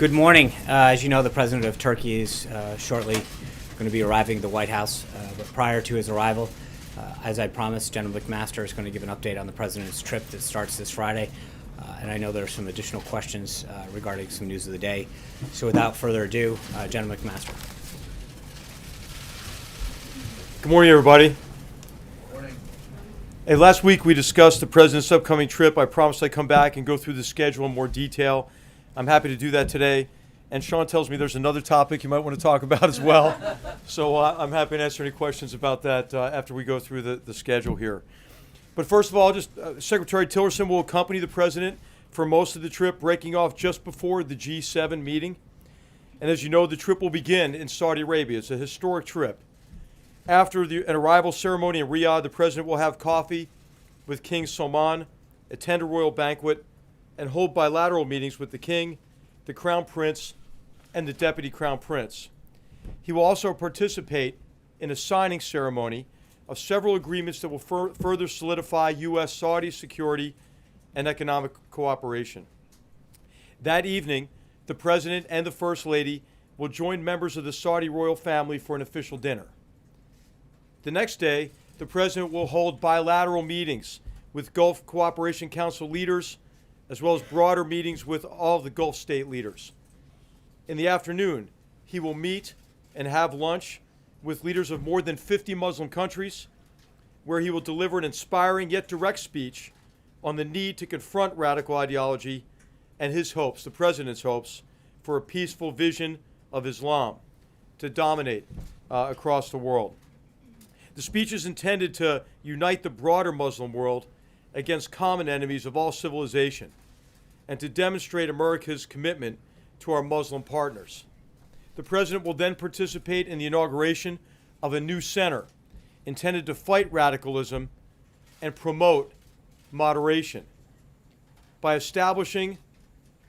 Good morning. As you know, the president of Turkey is shortly going to be arriving at the White House. But prior to his arrival, as I promised, General McMaster is going to give an update on the president's trip that starts this Friday. And I know there are some additional questions regarding some news of the day. So without further ado, General McMaster. Good morning, everybody. Good morning. Hey, last week we discussed the president's upcoming trip. I promised I'd come back and go through the schedule in more detail. I'm happy to do that today. And Sean tells me there's another topic you might want to talk about as well. So I'm happy to answer any questions about that after we go through the schedule here. But first of all, Secretary Tillerson will accompany the president for most of the trip, breaking off just before the G7 meeting. And as you know, the trip will begin in Saudi Arabia. It's a historic trip. After an arrival ceremony in Riyadh, the president will have coffee with King Salman, attend a royal banquet, and hold bilateral meetings with the king, the crown prince, and the deputy crown prince. He will also participate in a signing ceremony of several agreements that will further solidify U.S.-Saudi security and economic cooperation. That evening, the president and the first lady will join members of the Saudi royal family for an official dinner. The next day, the president will hold bilateral meetings with Gulf Cooperation Council leaders, as well as broader meetings with all of the Gulf state leaders. In the afternoon, he will meet and have lunch with leaders of more than 50 Muslim countries, where he will deliver an inspiring yet direct speech on the need to confront radical ideology and his hopes, the president's hopes, for a peaceful vision of Islam to dominate across the world. The speech is intended to unite the broader Muslim world against common enemies of all civilization and to demonstrate America's commitment to our Muslim partners. The president will then participate in the inauguration of a new center intended to fight radicalism and promote moderation. By establishing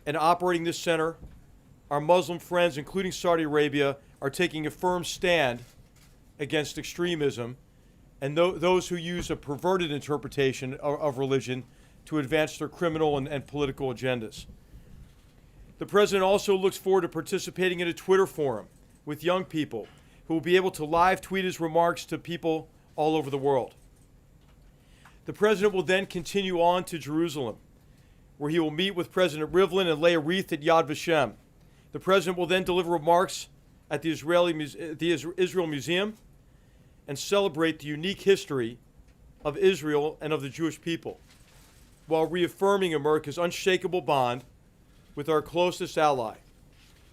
and operating this center, our Muslim friends, including Saudi Arabia, are taking a firm stand against extremism and those who use a perverted interpretation of religion to advance their criminal and political agendas. The president also looks forward to participating in a Twitter forum with young people who will be able to live tweet his remarks to people all over the world. The president will then continue on to Jerusalem, where he will meet with President Rivlin and lay a wreath at Yad Vashem. The president will then deliver remarks at the Israel Museum and celebrate the unique history of Israel and of the Jewish people, while reaffirming America's unshakable bond with our closest ally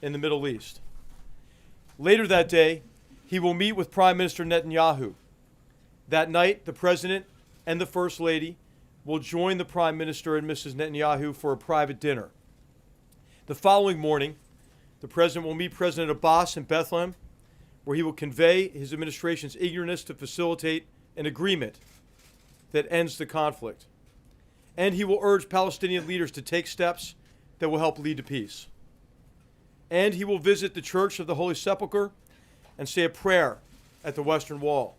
in the Middle East. Later that day, he will meet with Prime Minister Netanyahu. That night, the president and the First Lady will join the Prime Minister and Mrs. Netanyahu for a private dinner. The following morning, the president will meet President Abbas in Bethlehem, where he will convey his administration's eagerness to facilitate an agreement that ends the conflict. And he will urge Palestinian leaders to take steps that will help lead to peace. And he will visit the Church of the Holy Sepulchre and say a prayer at the Western Wall.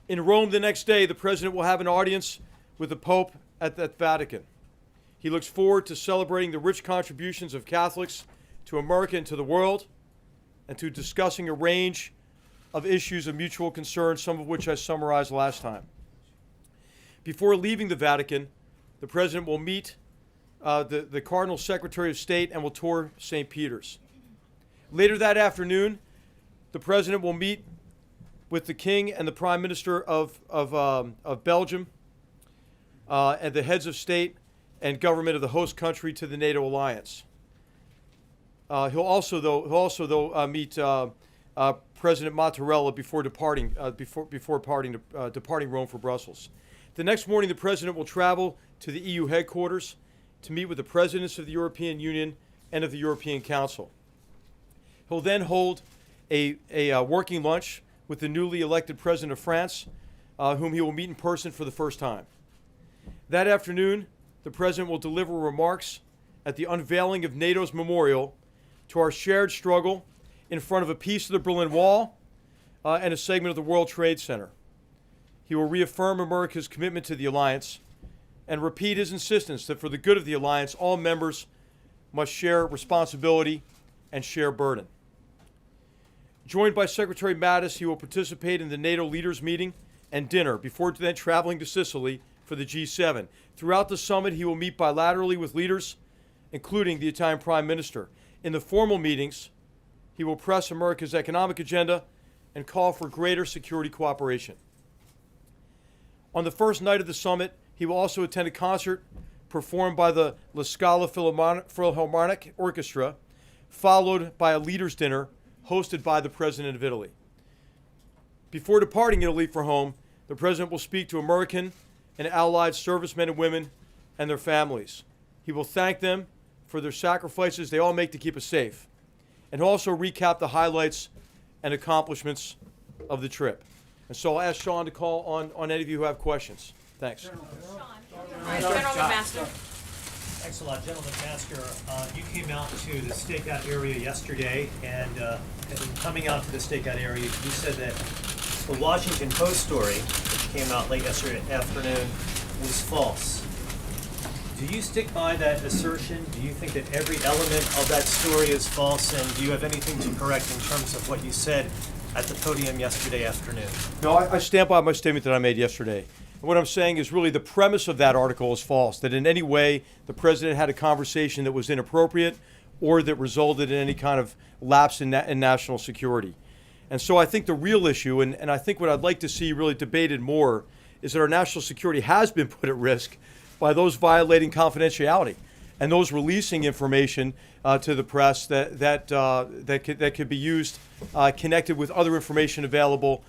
In Rome the next day, the president will have an audience with the Pope at the Vatican. He looks forward to celebrating the rich contributions of Catholics to America and to the world, and to discussing a range of issues of mutual concern, some of which I summarized last time. Before leaving the Vatican, the president will meet the Cardinal Secretary of State and will tour St. Peter's. Later that afternoon, the president will meet with the King and the Prime Minister of Belgium and the heads of state and government of the host country to the NATO alliance. He'll also meet President Mattarella before departing Rome for Brussels. The next morning, the president will travel to the EU headquarters to meet with the presidents of the European Union and of the European Council. He'll then hold a working lunch with the newly elected president of France, whom he will meet in person for the first time. That afternoon, the president will deliver remarks at the unveiling of NATO's memorial to our shared struggle in front of a piece of the Berlin Wall and a segment of the World Trade Center. He will reaffirm America's commitment to the alliance and repeat his insistence that for the good of the alliance, all members must share responsibility and share burden. Joined by Secretary Mattis, he will participate in the NATO leaders meeting and dinner before then traveling to Sicily for the G7. Throughout the summit, he will meet bilaterally with leaders, including the Italian Prime Minister. In the formal meetings, he will press America's economic agenda and call for greater security cooperation. On the first night of the summit, he will also attend a concert performed by the La Scala Philharmonic Orchestra, followed by a leaders' dinner hosted by the President of Italy. Before departing Italy for home, the President will speak to American and Allied servicemen and women and their families. He will thank them for their sacrifices they all make to keep us safe, and also recap the highlights and accomplishments of the trip. And so I'll ask Sean to call on any of you who have questions. Thanks. General McMaster. Thanks a lot, General McMaster. You came out to the stakeout area yesterday, and in coming out to the stakeout area, you said that the Washington Post story, which came out late yesterday afternoon, was false. Do you stick by that assertion? Do you think that every element of that story is false, and do you have anything to correct in terms of what you said at the podium yesterday afternoon? No, I stand by my statement that I made yesterday. And what I'm saying is really the premise of that article is false, that in any way the President had a conversation that was inappropriate or that resulted in any kind of lapse in national security. And so I think the real issue, and I think what I'd like to see really debated more, is that our national security has been put at risk by those violating confidentiality and those releasing information to the press that could be used connected with other information available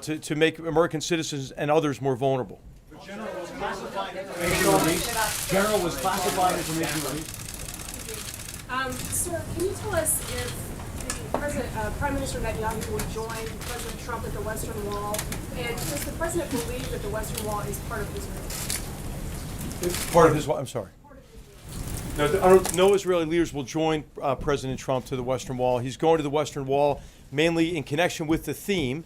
to make American citizens and others more vulnerable. The General was classifying information released. General was classifying information released. Sir, can you tell us if the Prime Minister Netanyahu will join President Trump at the Western Wall? And does the President believe that the Western Wall is part of Israel? It's part of his. I'm sorry. No Israeli leaders will join President Trump to the Western Wall. He's going to the Western Wall mainly in connection with the theme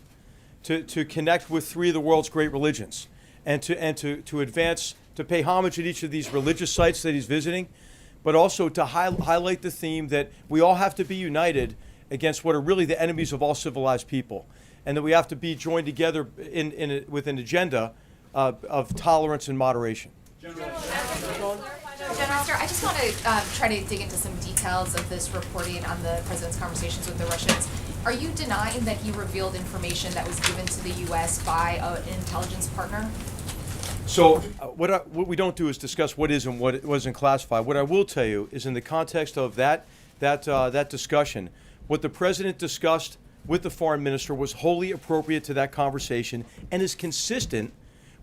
to connect with three of the world's great religions and to advance, to pay homage at each of these religious sites that he's visiting, but also to highlight the theme that we all have to be united against what are really the enemies of all civilized people, and that we have to be joined together with an agenda of tolerance and moderation. General, I just want to try to dig into some details of this reporting on the President's conversations with the Russians. Are you denying that he revealed information that was given to the U.S. by an intelligence partner? So what we don't do is discuss what is and what wasn't classified. What I will tell you is in the context of that discussion, what the President discussed with the Foreign Minister was wholly appropriate to that conversation and is consistent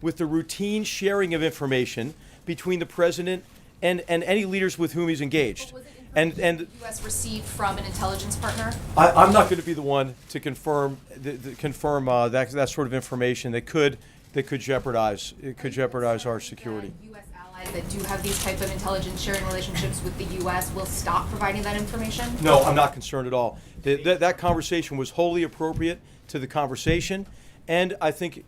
with the routine sharing of information between the President and any leaders with whom he's engaged. Was it information And the U.S. received from an intelligence partner? I'm not going to be the one to confirm that sort of information that could jeopardize our security. U.S. allies that do have these type of intelligence sharing relationships with the U.S. will stop providing that information? No, I'm not concerned at all. That conversation was wholly appropriate to the conversation, and I think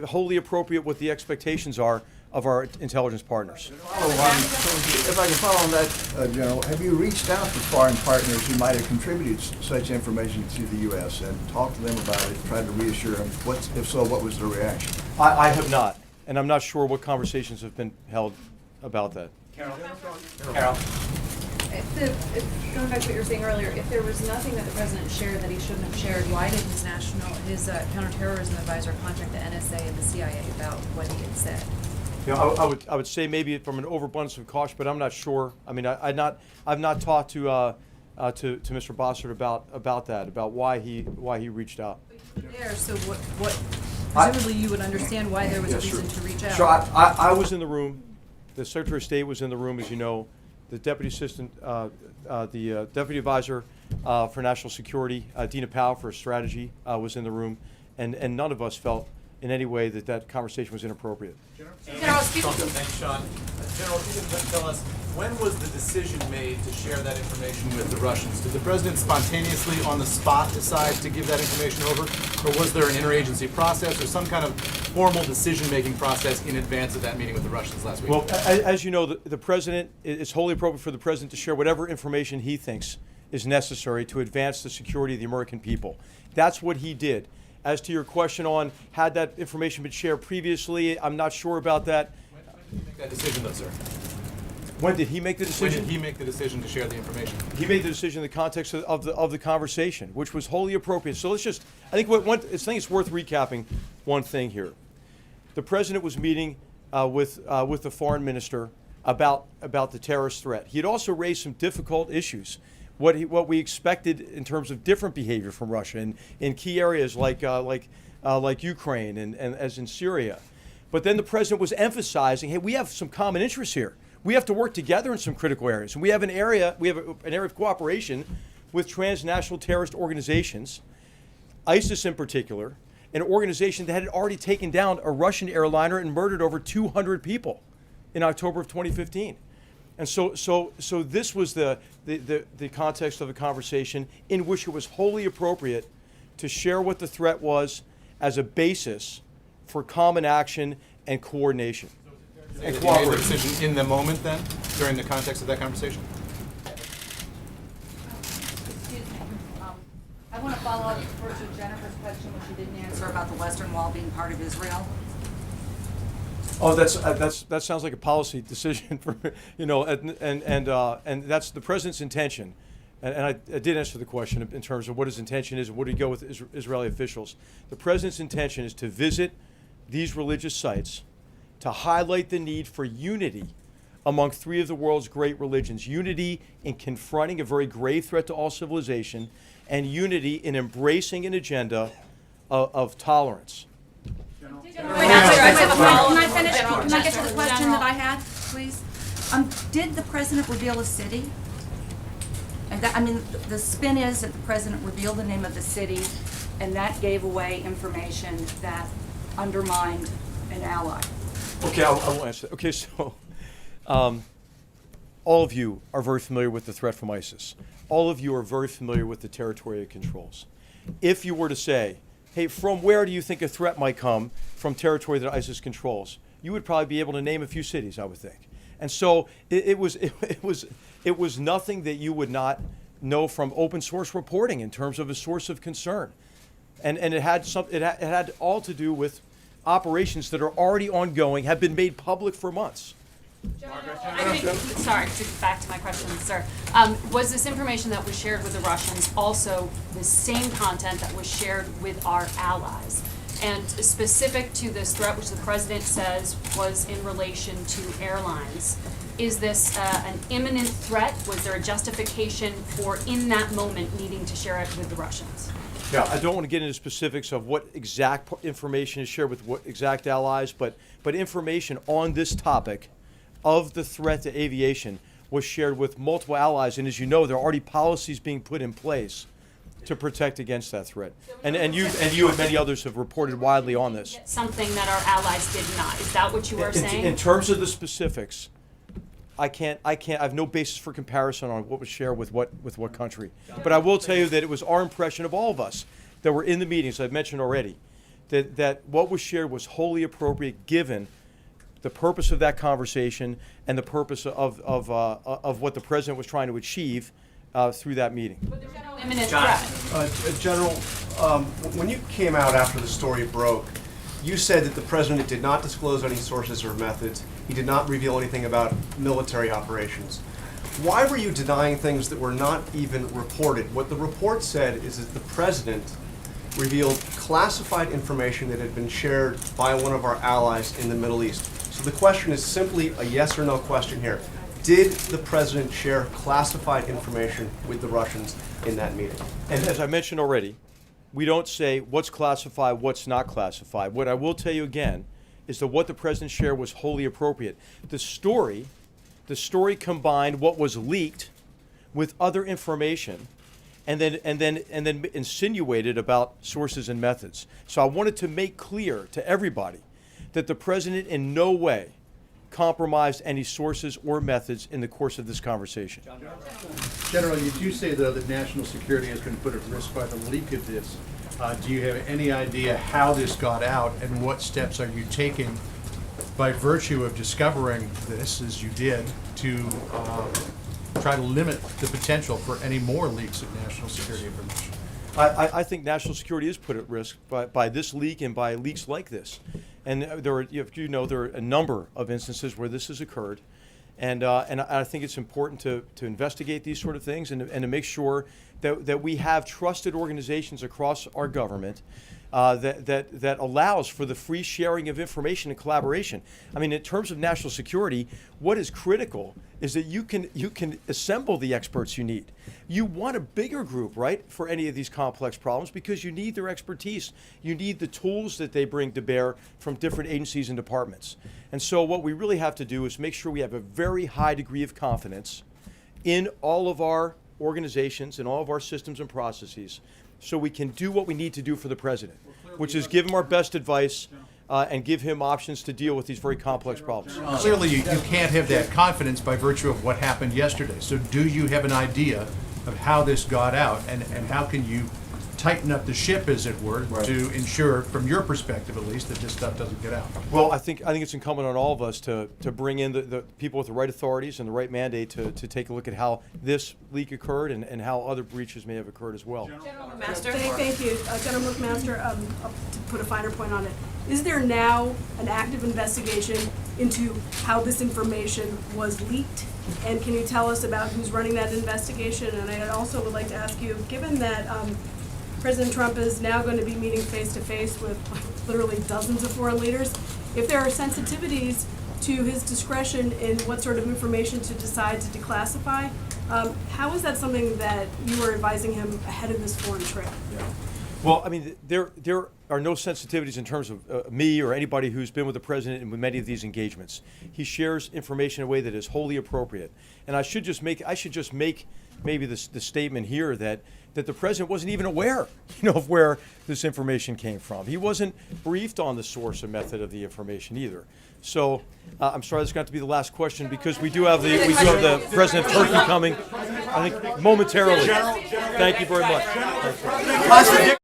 wholly appropriate what the expectations are of our intelligence partners. If I can follow on that, General, have you reached out to foreign partners who might have contributed such information to the U.S. and talked to them about it, tried to reassure them? If so, what was their reaction? I have not, and I'm not sure what conversations have been held about that. Carol. Going back to what you were saying earlier, if there was nothing that the President shared that he shouldn't have shared, why did his counterterrorism advisor contact the NSA and the CIA about what he had said? You know, I would say maybe from an overabundance of caution, but I'm not sure. I mean, I've not talked to Mr. Bossert about that, about why he reached out. There, so what presumably you would understand why there was a reason to reach out. Sure, I was in the room. The Secretary of State was in the room, as you know. The Deputy Assistant, the Deputy Advisor for National Security, Dina Powell for Strategy, was in the room, and none of us felt in any way that conversation was inappropriate. General, excuse me. Thanks, Sean. General, if you can tell us When was the decision made to share that information with the Russians? Did the president spontaneously on the spot decide to give that information over? Or was there an interagency process or some kind of formal decision-making process in advance of that meeting with the Russians last week? Well, as you know, the president, it's wholly appropriate for the president to share whatever information he thinks is necessary to advance the security of the American people. That's what he did. As to your question on had that information been shared previously, I'm not sure about that. When did you make that decision, though, sir? When did he make the decision? When did he make the decision to share the information? He made the decision in the context of the conversation, which was wholly appropriate. So let's just, I think it's worth recapping one thing here. The president was meeting with the foreign minister about the terrorist threat. He had also raised some difficult issues, what we expected in terms of different behavior from Russia in key areas like Ukraine and as in Syria. But then the president was emphasizing, hey, we have some common interests here. We have to work together in some critical areas. And we have an area of cooperation with transnational terrorist organizations, ISIS in particular, an organization that had already taken down a Russian airliner and murdered over 200 people in October of 2015. And so this was the context of the conversation in which it was wholly appropriate to share what the threat was as a basis for common action and coordination. And you made the decision in the moment then, during the context of that conversation? Excuse me. I want to follow up first with Jennifer's question, which you didn't answer about the Western Wall being part of Israel. Oh, that sounds like a policy decision for and that's the president's intention. And I did answer the question in terms of what his intention is and where to go with Israeli officials. The president's intention is to visit these religious sites to highlight the need for unity among three of the world's great religions. Unity in confronting a very grave threat to all civilization, and unity in embracing an agenda of tolerance. Can I finish? Can I get to the question that I had, please? Did the president reveal a city? And the spin is that the president revealed the name of the city, and that gave away information that undermined an ally. Okay, I will answer that. Okay, so all of you are very familiar with the threat from ISIS. All of you are very familiar with the territory it controls. If you were to say, hey, from where do you think a threat might come from territory that ISIS controls? You would probably be able to name a few cities, I would think. And so it was nothing that you would not know from open source reporting in terms of a source of concern. And it had all to do with operations that are already ongoing, have been made public for months. I think, sorry, back to my question, sir. Was this information that was shared with the Russians also the same content that was shared with our allies? And specific to this threat, which the president says was in relation to airlines, is this an imminent threat? Was there a justification for, in that moment, needing to share it with the Russians? Yeah, I don't want to get into specifics of what exact information is shared with what exact allies, but information on this topic of the threat to aviation was shared with multiple allies. And as you know, there are already policies being put in place to protect against that threat. And you and many others have reported widely on this. Something that our allies did not. Is that what you were saying? In terms of the specifics, I have no basis for comparison on what was shared with what country. But I will tell you that it was our impression of all of us that were in the meetings, I've mentioned already, that what was shared was wholly appropriate given the purpose of that conversation and the purpose of what the president was trying to achieve through that meeting. But there's no imminent threat. General, when you came out after the story broke, you said that the president did not disclose any sources or methods. He did not reveal anything about military operations. Why were you denying things that were not even reported? What the report said is that the president revealed classified information that had been shared by one of our allies in the Middle East. So the question is simply a yes or no question here. Did the president share classified information with the Russians in that meeting? And as I mentioned already, we don't say what's classified, what's not classified. What I will tell you again is that what the president shared was wholly appropriate. The story combined what was leaked with other information and then insinuated about sources and methods. So I wanted to make clear to everybody that the president in no way compromised any sources or methods in the course of this conversation. General, you do say, though, that national security has been put at risk by the leak of this. Do you have any idea how this got out, and what steps are you taking by virtue of discovering this, as you did, to try to limit the potential for any more leaks of national security information? I think national security is put at risk by this leak and by leaks like this. And there are a number of instances where this has occurred. And I think it's important to investigate these sort of things and to make sure that we have trusted organizations across our government that allows for the free sharing of information and collaboration. I mean, in terms of national security, what is critical is that you can assemble the experts you need. You want a bigger group, right, for any of these complex problems because you need their expertise. You need the tools that they bring to bear from different agencies and departments. And so what we really have to do is make sure we have a very high degree of confidence in all of our organizations and all of our systems and processes so we can do what we need to do for the president, which is give him our best advice and give him options to deal with these very complex problems. Clearly, you can't have that confidence by virtue of what happened yesterday. So do you have an idea of how this got out, and how can you tighten up the ship, as it were, to ensure, from your perspective at least, that this stuff doesn't get out? Well, I think it's incumbent on all of us to bring in the people with the right authorities and the right mandate to take a look at how this leak occurred and how other breaches may have occurred as well. General McMaster. Thank you. General McMaster, to put a finer point on it, is there now an active investigation into how this information was leaked? And can you tell us about who's running that investigation? And I also would like to ask you, given that President Trump is now going to be meeting face-to-face with literally dozens of foreign leaders, if there are sensitivities to his discretion in what sort of information to decide to declassify, how is that something that you are advising him ahead of this foreign trip? Yeah. Well, I mean, there are no sensitivities in terms of me or anybody who's been with the president in many of these engagements. He shares information in a way that is wholly appropriate. And I should just make maybe the statement here that the president wasn't even aware, of where this information came from. He wasn't briefed on the source or method of the information either. So I'm sorry, this is going to be the last question because we do have the president of Turkey coming, I think momentarily. Thank you very much.